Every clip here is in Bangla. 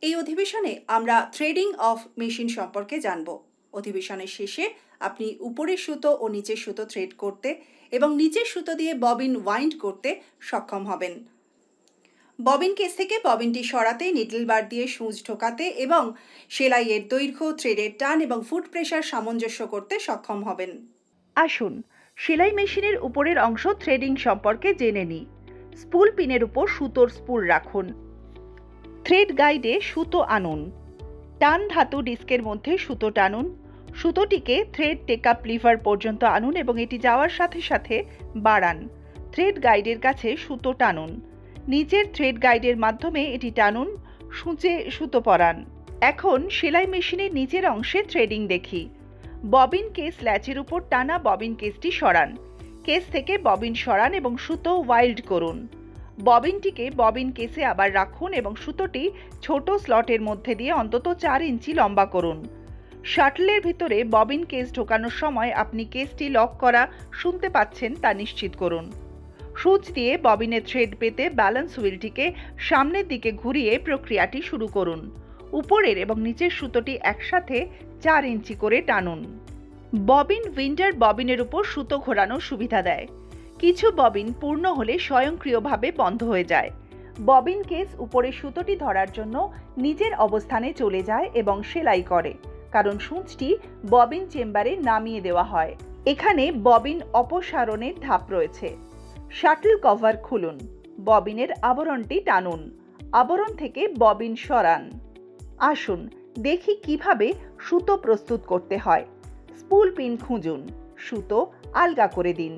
এই অধিবেশনে আমরা থ্রেডিং অফ মেশিন সম্পর্কে জানব। অধিবেশনের শেষে আপনি উপরের সুতো ও নিচের সুতো থ্রেড করতে এবং নিচের সুতো দিয়ে ববিন ওয়াইন্ড করতে সক্ষম হবেন। ববিন কেস থেকে ববিনটি সরাতে নিডল বার দিয়ে সূচ ঢোকাতে এবং সেলাইয়ের দৈর্ঘ্য, থ্রেডের টান এবং ফুট প্রেশার সামঞ্জস্য করতে সক্ষম হবেন। আসুন সেলাই মেশিনের উপরের অংশ থ্রেডিং সম্পর্কে জেনে নিই। স্পুল পিনের উপর সুতোর স্পুল রাখুন। থ্রেড গাইডে সুতো আনুন। টান ধাতু ডিস্কের মধ্যে সুতো টানুন। সুতোটিকে থ্রেড টেকআপ লিভার পর্যন্ত আনুন এবং এটি যাওয়ার সাথে সাথে বাড়ান। থ্রেড গাইডের কাছে সুতো টানুন। নিচের থ্রেড গাইডের মাধ্যমে এটি টানুন। সূচে সুতো পরান। এখন সেলাই মেশিনের নিচের অংশে থ্রেডিং দেখি। ববিন কেস ল্যাচের উপর টানা ববিন কেসটি সরান। কেস থেকে ববিন সরান এবং সুতো ওয়াইল্ড করুন। ববিনটিকে ববিন কেসে আবার রাখুন এবং সুতোটি ছোট স্লটের মধ্যে দিয়ে অন্তত 4 ইঞ্চি লম্বা করুন। শাটলের ভিতরে ববিন কেস ঢোকানোর সময় আপনি কেসটি লক করা শুনতে পাচ্ছেন তা নিশ্চিত করুন। সূচ দিয়ে ববিনের থ্রেড পেতে ব্যালেন্স হুইলটিকে সামনের দিকে ঘুরিয়ে প্রক্রিয়াটি শুরু করুন। উপরের এবং নিচের সুতোটি একসাথে 4 ইঞ্চি করে টানুন। ববিন উইন্ডার ববিনের উপর সুতো ঘোরানোর সুবিধা দেয়। কিছু ববিন পূর্ণ হলে স্বয়ংক্রিয়ভাবে বন্ধ হয়ে যায়। ববিন কেস উপরের সুতোটি ধরার জন্য নিজের অবস্থানে চলে যায় এবং সেলাই করে, কারণ সূচটি ববিন চেম্বারে নামিয়ে দেওয়া হয়। এখানে ববিন অপসারণের ধাপ রয়েছে। শাটল কভার খুলুন। ববিনের আবরণটি টানুন। আবরণ থেকে ববিন সরান। আসুন দেখি কিভাবে সুতো প্রস্তুত করতে হয়। স্পুল পিন খুঁজুন। সুতো আলগা করে দিন।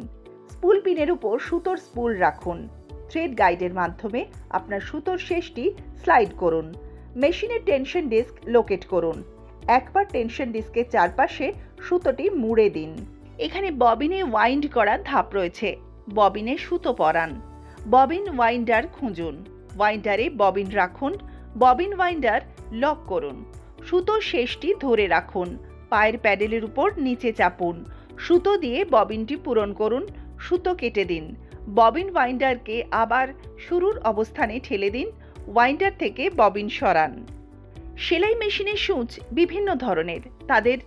স্পুল পিনের উপর সুতোর স্পুল রাখুন। থ্রেড গাইডের মাধ্যমে আপনার সুতোর শেষটি স্লাইড করুন। মেশিনের টেনশন ডিস্ক লোকেট করুন। একবার টেনশন ডিস্কের চারপাশে সুতোটি মুড়ে দিন। এখানে ববিনে ওয়াইন্ড করার ধাপ রয়েছে। ববিনে সুতো পরান। ববিন ওয়াইন্ডার খুঁজুন। ওয়াইন্ডারে ববিন রাখুন। ববিন ওয়াইন্ডার লক করুন। সুতোর শেষটি ধরে রাখুন। পায়ের প্যাডেলের উপর নিচে চাপুন। সুতো দিয়ে ববিনটি পূরণ করুন। সুতো কেটে দিন। ববিন ওয়াইন্ডারকে আবার শুরুর অবস্থানে ঠেলে দিন। ওয়াইন্ডার থেকে ববিন সরান। সেলাই মেশিনের সূচ বিভিন্ন ধরনের, তাদের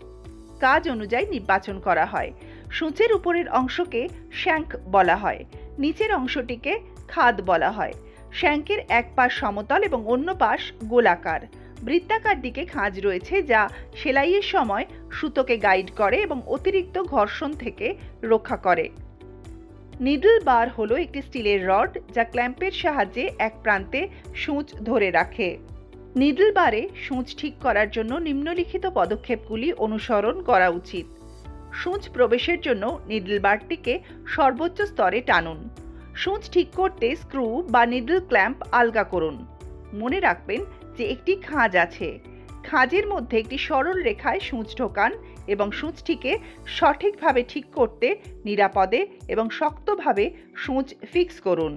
কাজ অনুযায়ী নির্বাচন করা হয়। সূচের উপরের অংশকে শ্যাঙ্ক বলা হয়। নিচের অংশটিকে খাদ বলা হয়। শ্যাঙ্কের এক পাশ সমতল এবং অন্য পাশ গোলাকার। বৃত্তাকার দিকে খাঁজ রয়েছে যা সেলাইয়ের সময় সুতোকে গাইড করে এবং অতিরিক্ত ঘর্ষণ থেকে রক্ষা করে। নিডল বার হলো একটি স্টিলের রড যা ক্ল্যাম্পের সাহায্যে এক প্রান্তে সূচ ধরে রাখে। নিডল বারে সূচ ঠিক করার জন্য নিম্নলিখিত পদক্ষেপগুলি অনুসরণ করা উচিত। সূচ প্রবেশের জন্য নিডল বারটিকে সর্বোচ্চ স্তরে টানুন। সূচ ঠিক করতে স্ক্রু বা নিডল ক্ল্যাম্প আলগা করুন। মনে রাখবেন যে একটি খাঁজ আছে। খাঁজের মধ্যে একটি সরল রেখায় সূচ ঢোকান এবং সূচটিকে সঠিকভাবে ঠিক করতে নিরাপদে এবং শক্তভাবে সূচ ফিক্স করুন।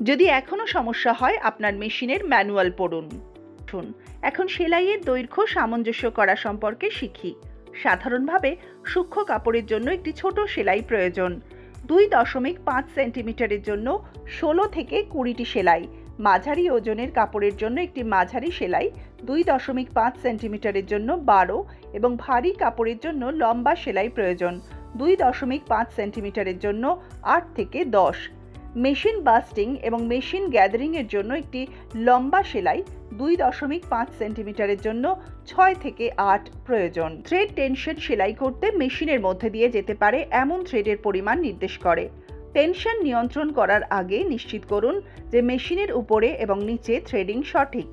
যদি এখনও সমস্যা হয় আপনার মেশিনের ম্যানুয়াল পড়ুন। এখন সেলাইয়ের দৈর্ঘ্য সামঞ্জস্য করা সম্পর্কে শিখি। সাধারণভাবে সূক্ষ্ম কাপড়ের জন্য একটি ছোট সেলাই প্রয়োজন। 2.5 সেন্টিমিটারের জন্য 16 থেকে 20টি সেলাই। মাঝারি ওজনের কাপড়ের জন্য একটি মাঝারি সেলাই 2.5 সেন্টিমিটারের জন্য 12 এবং ভারী কাপড়ের জন্য লম্বা সেলাই প্রয়োজন 2.5 সেন্টিমিটারের জন্য 8 থেকে 10। মেশিন বাস্টিং এবং মেশিন গ্যাদারিং এর জন্য একটি লম্বা সেলাই 2.5 সেন্টিমিটারের জন্য 6 থেকে 8 প্রয়োজন। থ্রেড টেনশন সেলাই করতে মেশিনের মধ্যে দিয়ে যেতে পারে এমন থ্রেডের পরিমাণ নির্দেশ করে। টেনশন নিয়ন্ত্রণ করার আগে নিশ্চিত করুন যে মেশিনের উপরে এবং নিচে থ্রেডিং সঠিক।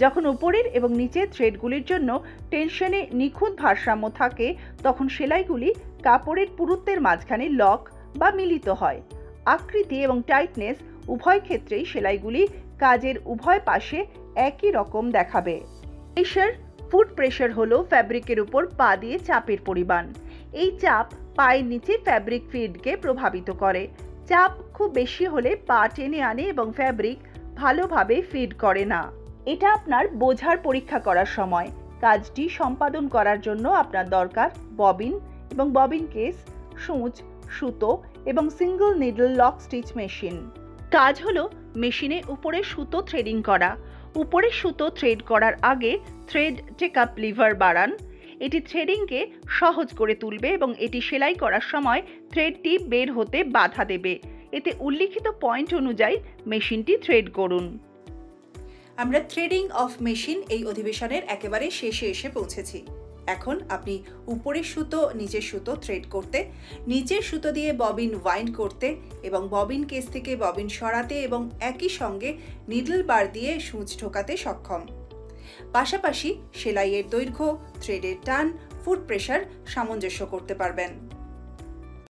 যখন উপরের এবং নিচের থ্রেডগুলির জন্য টেনশনে নিখুঁত ভারসাম্য থাকে তখন সেলাইগুলি কাপড়ের পুরুত্বের মাঝখানে লক বা মিলিত হয়। আকৃতি এবং টাইটনেস উভয় ক্ষেত্রেই সেলাইগুলি কাজের উভয় পাশে একই রকম দেখাবে। প্রেশার, ফুট প্রেশার হলো ফ্যাব্রিকের উপর পা দিয়ে চাপের পরিমাণ। এই চাপ পায়ের নিচে ফ্যাব্রিক ফিডকে প্রভাবিত করে। চাপ খুব বেশি হলে পা টেনে আনে এবং ফ্যাব্রিক ভালোভাবে ফিড করে না। এটা আপনার বোঝার পরীক্ষা করার সময়। কাজটি সম্পাদন করার জন্য আপনার দরকার ববিন এবং ববিন কেস, সূচ, সুতো এবং single needle lock stitch machine. কাজ হলো মেশিনে উপরে সুতো থ্রেডিং করা। উপরের সুতো থ্রেড করার আগে থ্রেড টেকআপ লিভার বাড়ান। এটি থ্রেডিংকে সহজ করে তুলবে এবং এটি সেলাই করার সময় থ্রেডটি বের হতে বাধা দেবে। এতে উল্লিখিত পয়েন্ট অনুযায়ী মেশিনটি থ্রেড করুন। আমরা থ্রেডিং অফ মেশিন এই অধিবেশনের একেবারে শেষে এসে পৌঁছেছি। এখন আপনি উপরের সুতো নিচের সুতো থ্রেড করতে, নিচের সুতো দিয়ে ববিন ওয়াইন্ড করতে এবং ববিন কেস থেকে ববিন সরাতে এবং একই সঙ্গে নিডল বার দিয়ে সূচ ঢোকাতে সক্ষম। পাশাপাশি সেলাইয়ের দৈর্ঘ্য, থ্রেডের টান, ফুট প্রেশার সামঞ্জস্য করতে পারবেন।